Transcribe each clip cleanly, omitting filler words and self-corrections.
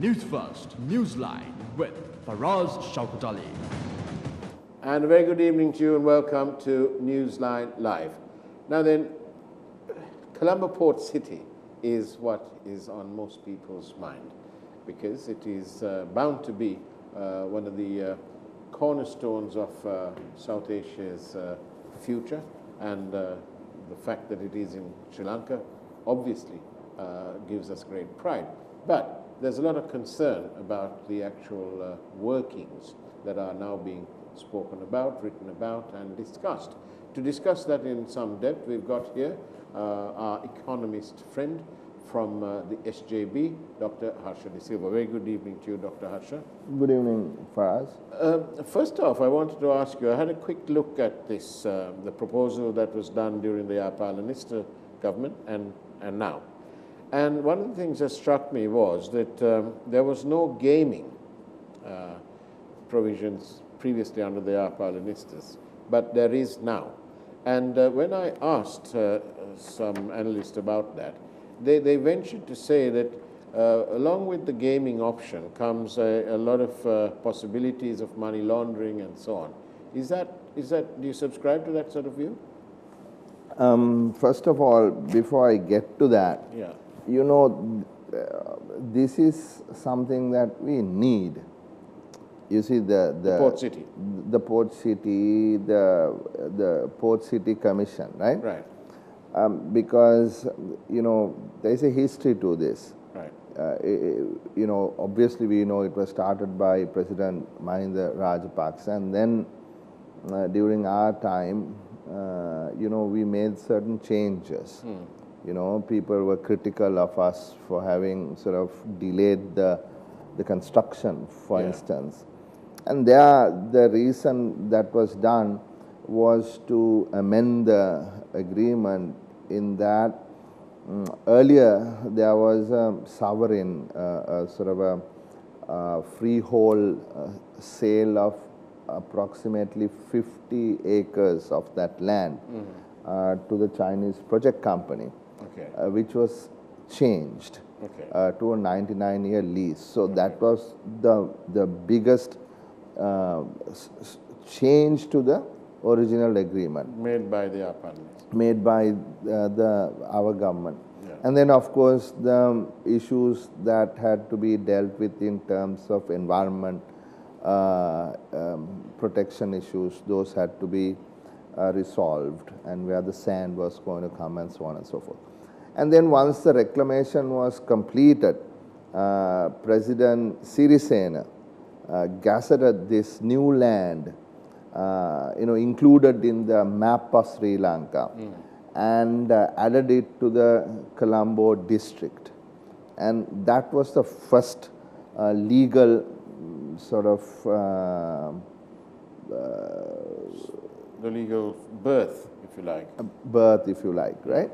News First, Newsline with Faraz Shaukat Ali. And a very good evening to you and welcome to Newsline Live. Now then, Colombo Port City is what is on most people's mind because it is bound to be one of the cornerstones of South Asia's future, and the fact that it is in Sri Lanka obviously gives us great pride. But there's a lot of concern about the actual workings that are now being spoken about, written about, and discussed. To discuss that in some depth, we've got here our economist friend from the SJB, Dr. Harsha De Silva. Very good evening to you, Dr. Harsha. Good evening, Faraz. First off, I wanted to ask you, I had a quick look at this, the proposal that was done during the Yapalanista government and now. And one of the things that struck me was that there was no gaming provisions previously under the Yapalanistas, but there is now. And when I asked some analysts about that, they ventured to say that along with the gaming option comes a lot of possibilities of money laundering and so on. Is that, do you subscribe to that sort of view? First of all, before I get to that, Yeah. you know, this is something that we need. You see, the Port City. the Port City, the Port City Commission, right? Right. Because you know there is a history to this. Right. You know, obviously we know it was started by President Mahinda Rajapaksa, and then during our time, you know, we made certain changes. You know, people were critical of us for having sort of delayed the construction, for instance. And the reason that was done was to amend the agreement in that earlier there was a sovereign, sort of a freehold sale of approximately 50 acres of that land to the Chinese project company. Okay. Which was changed to a 99-year lease. So that was the biggest change to the original agreement. Made by the Yapalanistas. Made by our government. Yeah. And then of course the issues that had to be dealt with in terms of environment protection issues, those had to be resolved, and where the sand was going to come and so on and so forth. And then once the reclamation was completed, President Sirisena gazetted this new land, you know, included in the map of Sri Lanka, and added it to the Colombo district. And that was the first legal sort of The legal birth, if you like. birth, if you like, right?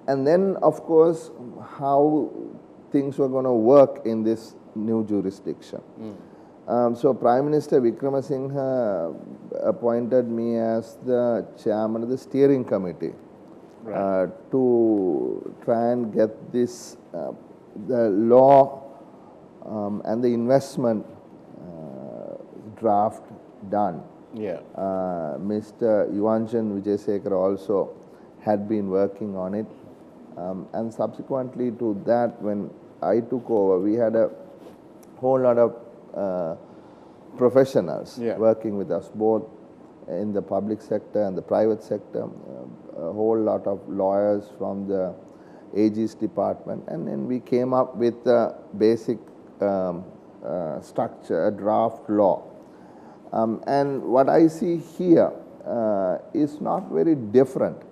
And then, of course, how things were going to work in this new jurisdiction. So Prime Minister Wickremesinghe appointed me as the chairman of the steering committee to try and get this, the law and the investment draft done. Yeah. Mr. Yuvanchan Wijayasekara also had been working on it. And subsequently to that, when I took over, we had a whole lot of professionals working with us, both in the public sector and the private sector, a whole lot of lawyers from the AG's department, and then we came up with a basic structure, a draft law. And what I see here is not very different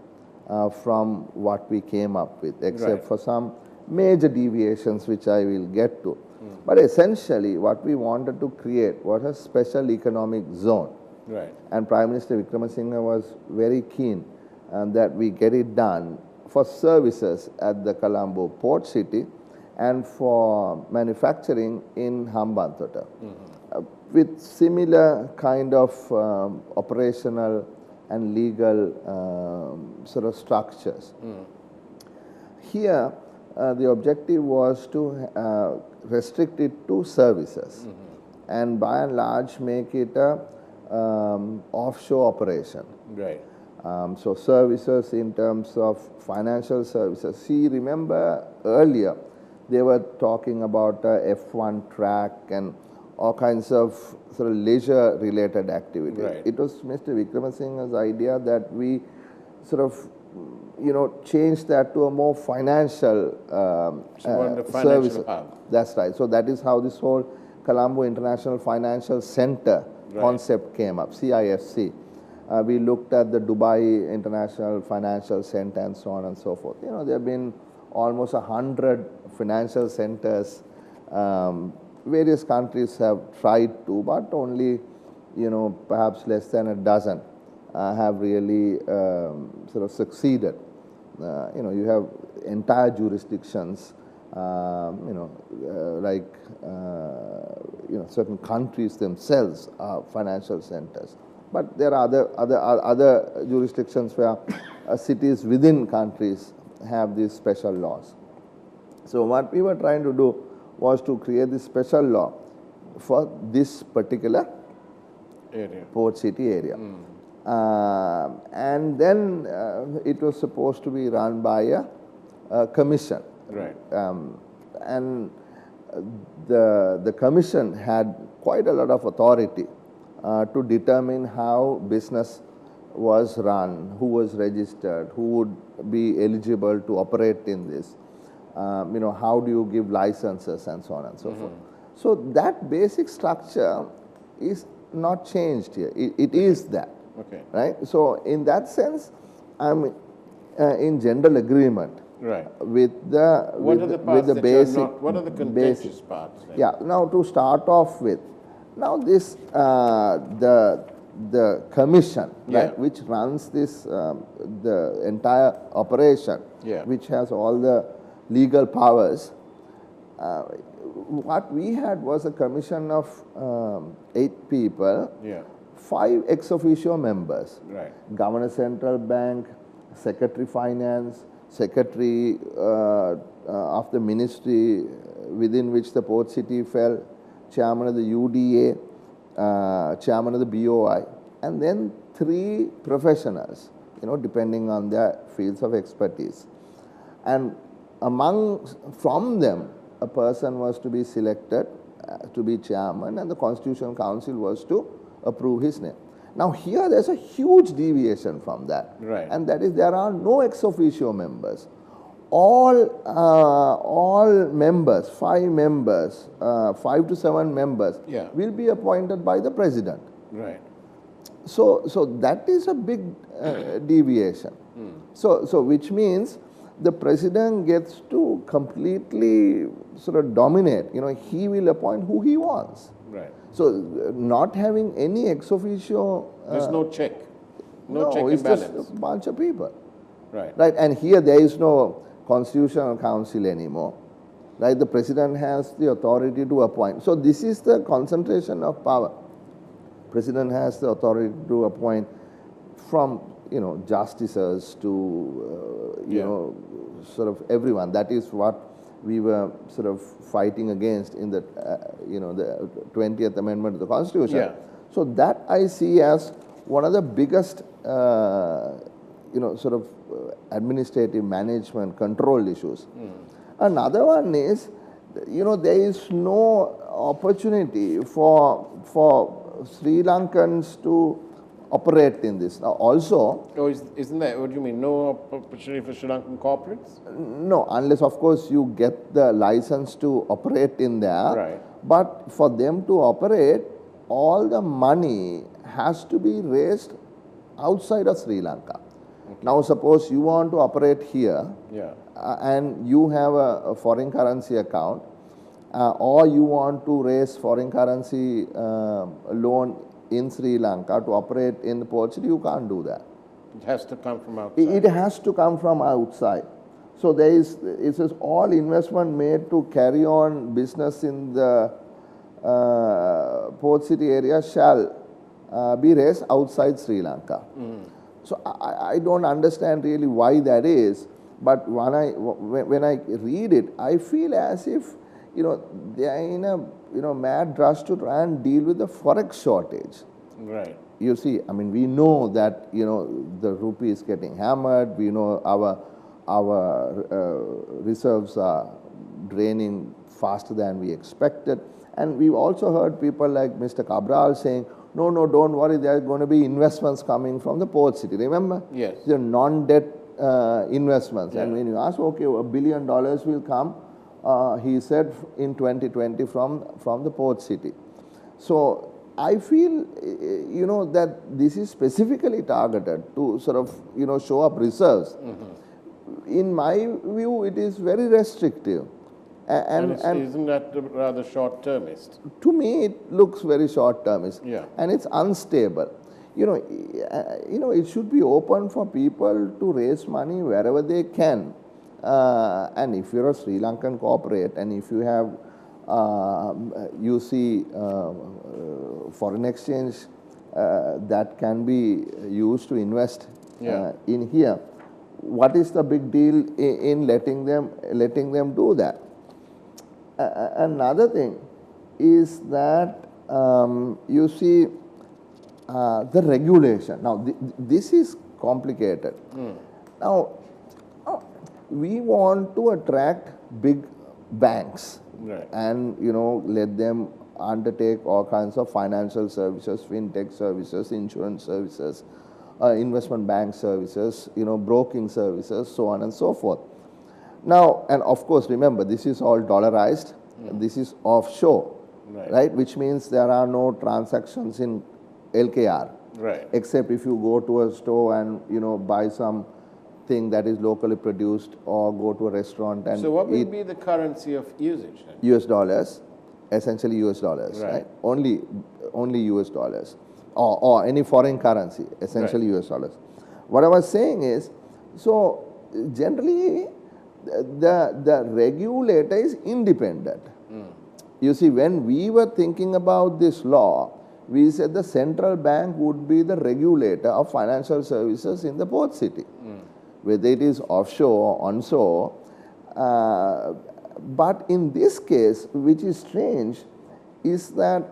from what we came up with, except for some major deviations which I will get to. But essentially what we wanted to create was a special economic zone. Right. And Prime Minister Wickremesinghe was very keen that we get it done for services at the Colombo Port City and for manufacturing in Hambantota. With similar kind of operational and legal sort of structures. Here, the objective was to restrict it to services, and by and large make it a offshore operation. Right. So services in terms of financial services. See, remember earlier they were talking about a F1 track and all kinds of sort of leisure related activities. Right. It was Mr. Wickramasinghe's idea that we sort of change that to a more financial the financial services. hub. That's right. So that is how this whole Colombo International Financial Center concept came up, CIFC. We looked at the Dubai International Financial Center and so on and so forth. There have been almost 100 financial centers. Various countries have tried to, but only, perhaps less than a dozen have really sort of succeeded. You have entire jurisdictions, like certain countries themselves are financial centers. But there are other jurisdictions where cities within countries have these special laws. So what we were trying to do was to create this special law for this particular port city area. And then it was supposed to be run by a commission. Right. And the commission had quite a lot of authority to determine how business was run, who was registered, who would be eligible to operate in this, how do you give licenses and so on and so forth. So that basic structure is not changed here. It is that. Okay. Right? So in that sense, I'm in general agreement. Right. With the What are the parts that basic, you're not, what are the contentious parts? Then? Yeah. Now to start off with, now this the commission, right, which runs this the entire operation, which has all the legal powers. What we had was a commission of 8 people. 5 ex officio members. Right. Governor Central Bank, Secretary Finance, Secretary of the ministry within which the port city fell, Chairman of the UDA, Chairman of the BOI, and then 3 professionals, depending on their fields of expertise. And from them, a person was to be selected to be chairman, and the Constitutional Council was to approve his name. Now here there's a huge deviation from that, and that is there are no ex officio members. All members, 5 members, 5 to 7 members, will be appointed by the president. Right. So that is a big deviation. So which means the president gets to completely sort of dominate. He will appoint who he wants. Right. So not having any ex officio. There's no check. No check and it's balance. just a bunch of people. Right. Right. And here there is no Constitutional Council anymore. Right. The president has the authority to appoint. So this is the concentration of power. President has the authority to appoint from justices to sort of everyone. That is what we were sort of fighting against in the the 20th Amendment of the Constitution. So that I see as one of the biggest sort of administrative management control issues. Another one is there is no opportunity for Sri Lankans to operate in this. Now also... Oh, isn't that, what do you mean, no opportunity for Sri Lankan corporates? No, unless of course you get the license to operate in there. Right. But for them to operate, all the money has to be raised outside of Sri Lanka. Now suppose you want to operate here, and you have a foreign currency account, or you want to raise foreign currency loan in Sri Lanka to operate in the port city, you can't do that. It has to come from outside. It has to come from outside. So there is, it says all investment made to carry on business in the port city area shall be raised outside Sri Lanka. So I don't understand really why that is. But when I read it, I feel as if, they are in a, mad rush to try and deal with the forex shortage. Right. You see, I mean, we know that, the rupee is getting hammered. We know our reserves are draining faster than we expected. And we've also heard people like Mr. Cabral saying, no, don't worry, there are going to be investments coming from the port city. Remember? Yes. The non-debt investments. Yeah. And when you ask, okay, $1 billion will come, he said in 2020 from the port city. So I feel, that this is specifically targeted to sort of, show up reserves. Mm-hmm. In my view, it is very restrictive. And isn't that rather short-termist? To me, it looks very short-termist. Yeah. And it's unstable. It should be open for people to raise money wherever they can. And if you're a Sri Lankan corporate and if you have, you see foreign exchange that can be used to invest in here, what is the big deal in letting them do that? Another thing is that you see the regulation. Now, this is complicated. Now, we want to attract big banks, right, and let them undertake all kinds of financial services, fintech services, insurance services, investment bank services, broking services, so on and so forth. Now, and of course, remember, this is all dollarized. This is offshore, right? Which means there are no transactions in LKR, right, except if you go to a store and buy some thing that is locally produced, or go to a restaurant and so what will eat. be the currency of usage then? US dollars, essentially US dollars, right? Only US dollars, or any foreign currency, essentially US dollars. What I was saying is, so generally the regulator is independent. You see, when we were thinking about this law, we said the central bank would be the regulator of financial services in the port city, whether it is offshore or onshore. But in this case, which is strange, is that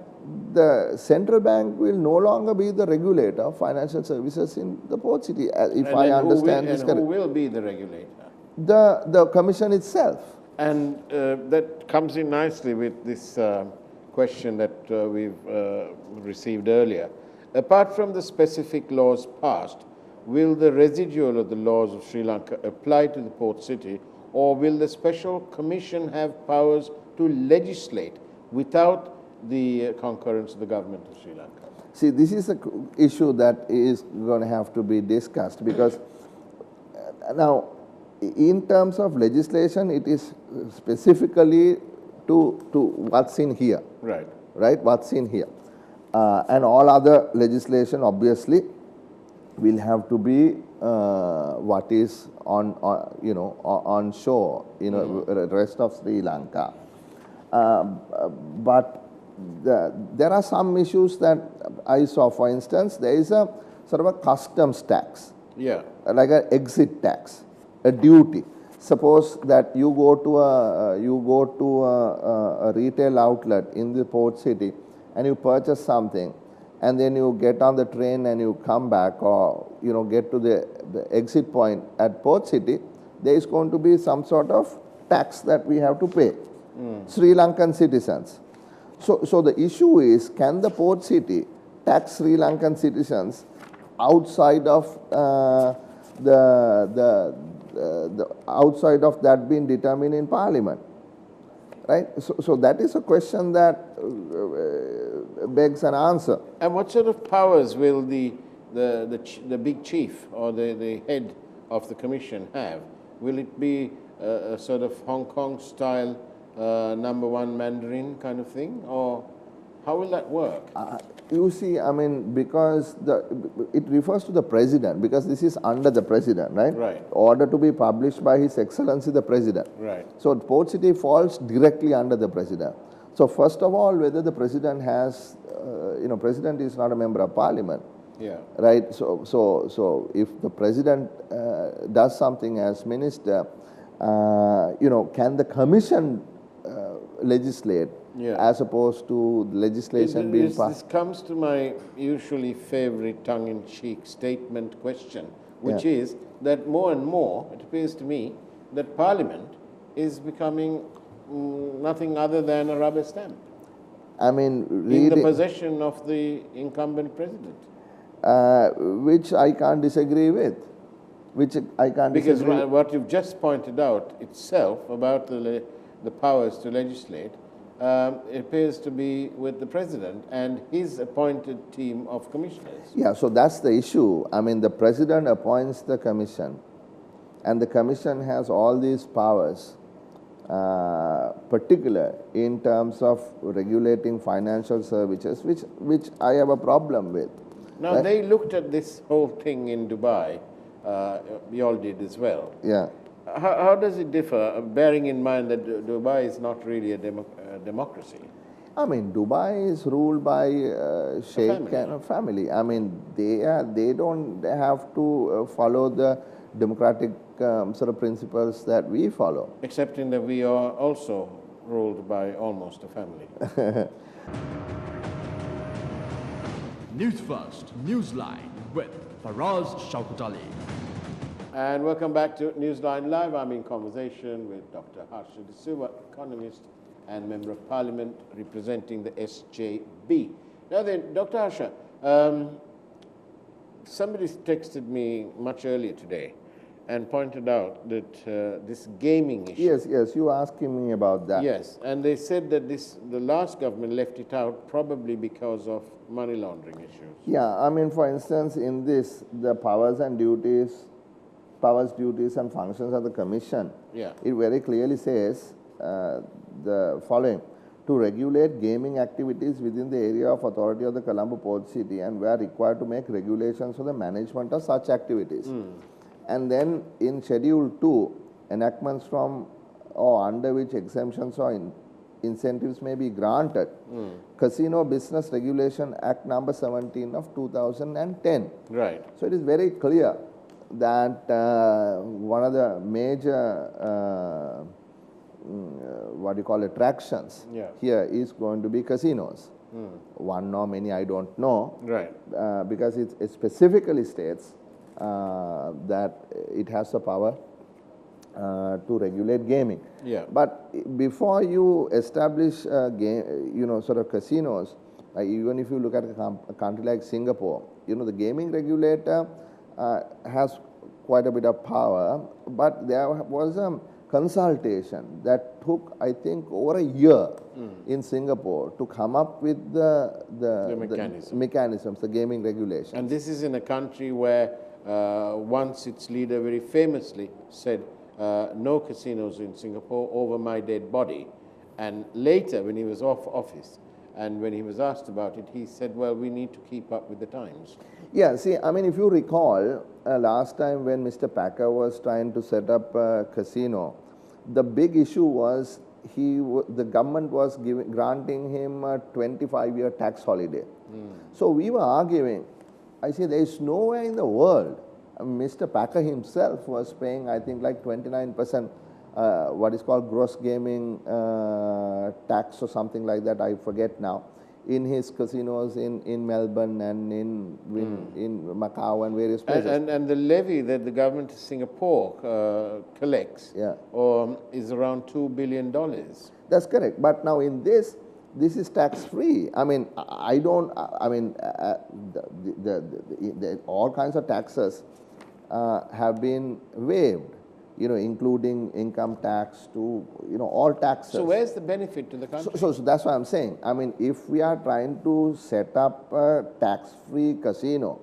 the central bank will no longer be the regulator of financial services in the port city, if I understand this correctly. Who will be the regulator? The commission itself. And that comes in nicely with this question that we've received earlier. Apart from the specific laws passed, will the residual of the laws of Sri Lanka apply to the port city, or will the special commission have powers to legislate without the concurrence of the government of Sri Lanka? See, this is an issue that is going to have to be discussed, because now, in terms of legislation, it is specifically to what's in here. Right. Right, what's in here. And all other legislation, obviously, will have to be what is on shore, rest of Sri Lanka. But there are some issues that I saw. For instance, there is a sort of a customs tax, like an exit tax, a duty. Suppose that you go to a retail outlet in the port city and you purchase something, and then you get on the train and you come back, or get to the exit point at port city, there is going to be some sort of tax that we have to pay, Sri Lankan citizens. So the issue is, can the port city tax Sri Lankan citizens outside of the outside of that being determined in Parliament, right? So that is a question that begs an answer. And what sort of powers will the big chief or the head of the commission have? Will it be a sort of Hong Kong style #1 Mandarin kind of thing, or how will that work? You see, I mean, because it refers to the president, because this is under the president, right? Right. Order to be published by His Excellency the President. Right. So Port City falls directly under the president. So first of all, whether the president has, president is not a member of parliament. Yeah. right? So if the president does something as minister, can the commission legislate Yeah. as opposed to legislation being This passed? comes to my usually favorite tongue-in-cheek statement question, which Yeah. is that more and more, it appears to me, that Parliament is becoming nothing other than a rubber stamp I mean, in the really, possession of the incumbent president. which I can't disagree with. Which I can't Because disagree. what you've just pointed out itself about the powers to legislate, it appears to be with the president and his appointed team of commissioners. Yeah, so that's the issue. I mean, the president appoints the commission, and the commission has all these powers, particular in terms of regulating financial services, which I have a problem with. Now, Right. they looked at this whole thing in Dubai. We all did as well. Yeah. How does it differ, bearing in mind that Dubai is not really a democracy? I mean, Dubai is ruled by Sheikh family. and a family. I mean, they don't have to follow the democratic sort of principles that we follow. Except in that we are also ruled by almost a family. News First, Newsline with Faraz Shaukat Ali. And welcome back to Newsline Live. I'm in conversation with Dr. Harsha De Silva, economist and Member of Parliament representing the SJB. Now then, Dr. Harsha, somebody texted me much earlier today and pointed out that this gaming issue. Yes, you asking me about that. Yes, and they said that the last government left it out probably because of money laundering issues. Yeah, I mean, for instance, in this, the powers, duties, and functions of the commission, Yeah. it very clearly says the following: to regulate gaming activities within the area of authority of the Colombo Port City, and were required to make regulations for the management of such activities. And then in Schedule 2, enactments from or under which exemptions or incentives may be granted. Casino Business Regulation Act number 17 of 2010. Right. So it is very clear that one of the major what you call attractions Yeah. here is going to be casinos. One or many, I don't know, Right. because it specifically states that it has the power to regulate gaming. Yeah. But before you establish sort of casinos, even if you look at a country like Singapore, the gaming regulator has quite a bit of power, but there was a consultation that took, I think, over a year in Singapore to come up with the mechanisms, the gaming regulations. And this is in a country where once its leader very famously said, no casinos in Singapore over my dead body. And later, when he was off office, and when he was asked about it, he said, well, we need to keep up with the times. Yeah, see, I mean, if you recall, last time when Mr. Packer was trying to set up a casino, the big issue was the government was granting him a 25-year tax holiday. So we were arguing. I say there is nowhere in the world. Mr. Packer himself was paying, I think, like 29%, what is called gross gaming tax or something like that, I forget now, in his casinos in Melbourne and in Macau and various places. And the levy that the government of Singapore collects is around $2 billion. That's correct. But now in this is tax-free. I mean, all kinds of taxes have been waived, including income tax to, all taxes. So where's the benefit to the country? So that's what I'm saying. I mean, if we are trying to set up a tax-free casino,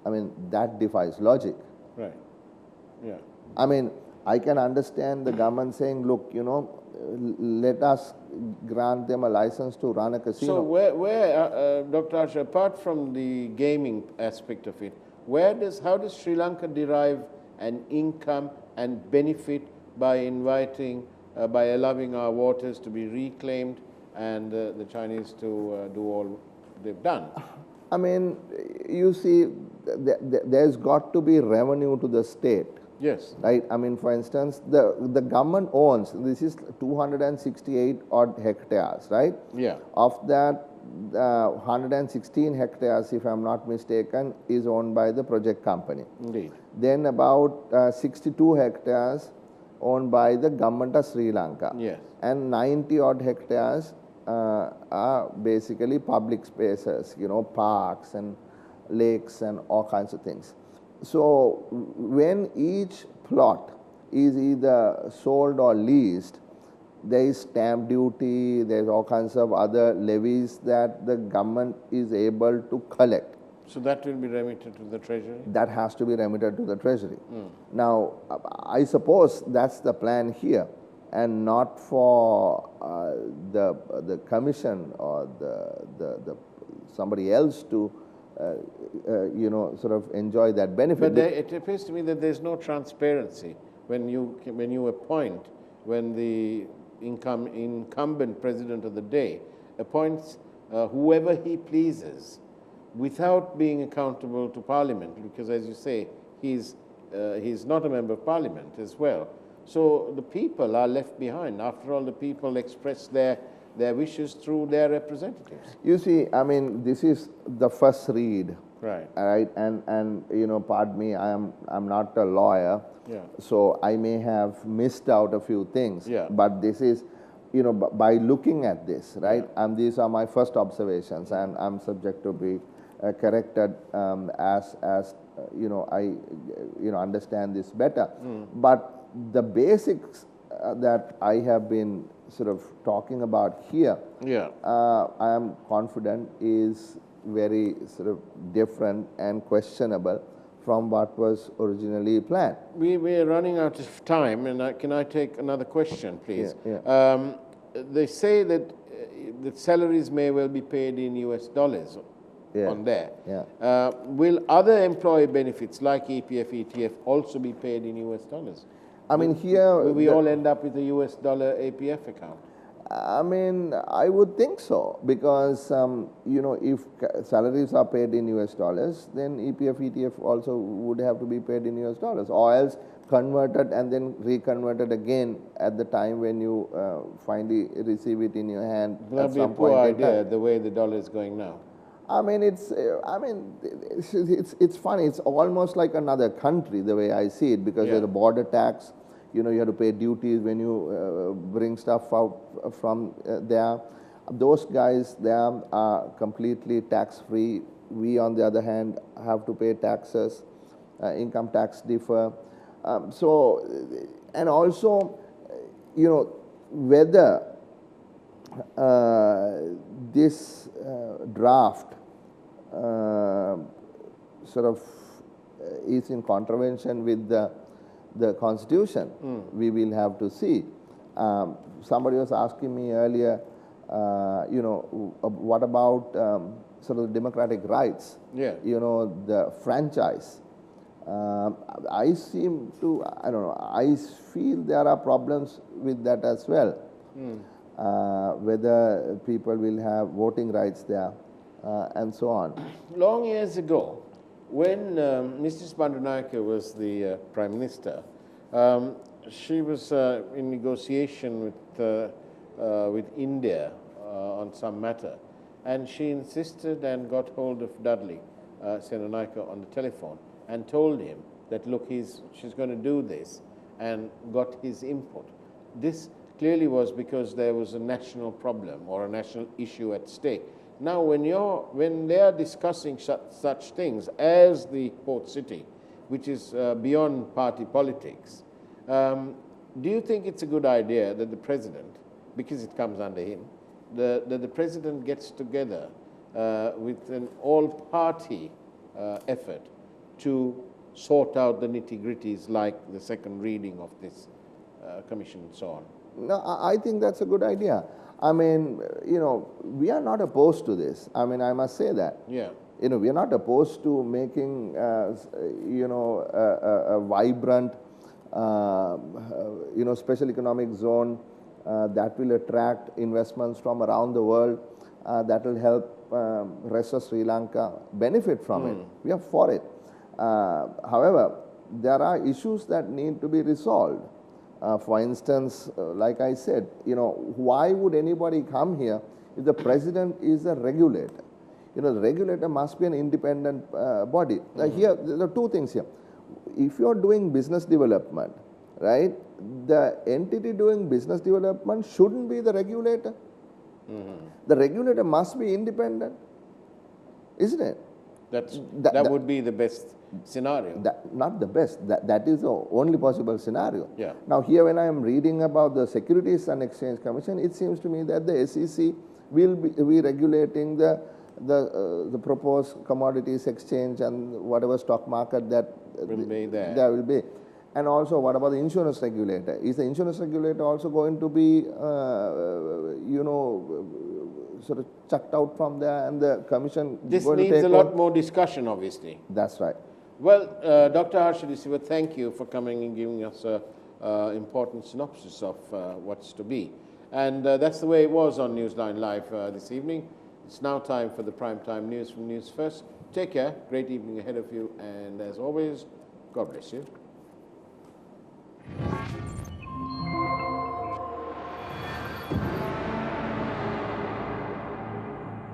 I mean, that defies logic. Right. Yeah. I mean, I can understand the government saying, look, let us grant them a license to run a casino. So where Dr. Harsha, apart from the gaming aspect of it, how does Sri Lanka derive an income and benefit by allowing our waters to be reclaimed and the Chinese to do all they've done? I mean, you see, there's got to be revenue to the state. Yes. Right? I mean, for instance, the government owns, this is 268 odd hectares, right? Yeah. Of that, 116 hectares, if I'm not mistaken, is owned by the project company. Indeed. Then about 62 hectares owned by the government of Sri Lanka. Yes. And 90 odd hectares are basically public spaces, you know, parks and lakes and all kinds of things. So when each plot is either sold or leased, there is stamp duty, there's all kinds of other levies that the government is able to collect. So that will be remitted to the treasury? That has to be remitted to the treasury. Now, I suppose that's the plan here, and not for the commission or the somebody else to you know, sort of enjoy that benefit. But it appears to me that there's no transparency when you appoint, when the incumbent president of the day appoints whoever he pleases without being accountable to Parliament, because as you say, he's not a member of Parliament as well. So the people are left behind. After all, the people express their wishes through their representatives. You see, I mean, this is the first read. Right. All right, and you know, pardon me, I'm not a lawyer, Yeah. so I may have missed out a few things. Yeah. But this is, you know, by looking at this, right, and these are my first observations, and I'm subject to be corrected as you know, I understand this better. But the basics that I have been sort of talking about here, Yeah. I am confident is very sort of different and questionable from what was originally planned. We are running out of time, and can I take another question, please? Yeah, They say that salaries may well be paid in US dollars Yeah. on there. Yeah. Will other employee benefits like EPF, ETF also be paid in US dollars? I mean, here Will we all end up with a US dollar APF account? I mean, I would think so, because you know, if salaries are paid in US dollars, then EPF, ETF also would have to be paid in US dollars, or else converted and then reconverted again at the time when you finally receive it in your hand. That'd be a poor idea, the way the dollar is going now. I mean, it's funny. It's almost like another country, the way I see it, because Yeah. there's a border tax. You know, you have to pay duties when you bring stuff out from there. Those guys there are completely tax-free. We, on the other hand, have to pay taxes. Income tax differ. So, and also, you know, whether this draft sort of is in contravention with the Constitution, we will have to see. Somebody was asking me earlier, you know, what about sort of democratic rights? Yeah. You know, the franchise. I seem to, I don't know, I feel there are problems with that as well. Whether people will have voting rights there and so on. Long years ago, when Mrs. Bandaranaike was the Prime Minister, she was in negotiation with India on some matter, and she insisted and got hold of Dudley Senanaike on the telephone and told him that, look, she's going to do this, and got his input. This clearly was because there was a national problem or a national issue at stake. Now, when they are discussing such things as the port city, which is beyond party politics, do you think it's a good idea that the president, because it comes under him, that the president gets together with an all-party effort to sort out the nitty-gritties like the second reading of this commission and so on? No, I think that's a good idea. I mean, you know, we are not opposed to this. I mean, I must say that. Yeah. You know, we are not opposed to making, you know, a vibrant, you know, special economic zone that will attract investments from around the world, that will help rest of Sri Lanka benefit from it. We are for it. However, there are issues that need to be resolved. For instance, like I said, why would anybody come here if the president is a regulator? The regulator must be an independent body. Here, there are two things here. If you're doing business development, right, the entity doing business development shouldn't be the regulator. The regulator must be independent, isn't it? That would be the best scenario. Not the best. That is the only possible scenario. Yeah. Now, here when I am reading about the Securities and Exchange Commission, it seems to me that the SEC will be regulating the proposed commodities exchange and whatever stock market that Will be there. There will be. And also, what about the insurance regulator? Is the insurance regulator also going to be, sort of chucked out from there, and the commission This going to needs take a lot on? more discussion, obviously. That's right. Well, Dr. Harshadi Siva, thank you for coming and giving us an important synopsis of what's to be. And that's the way it was on Newsline Live this evening. It's now time for the primetime news from News First. Take care. Great evening ahead of you. And as always, God bless you.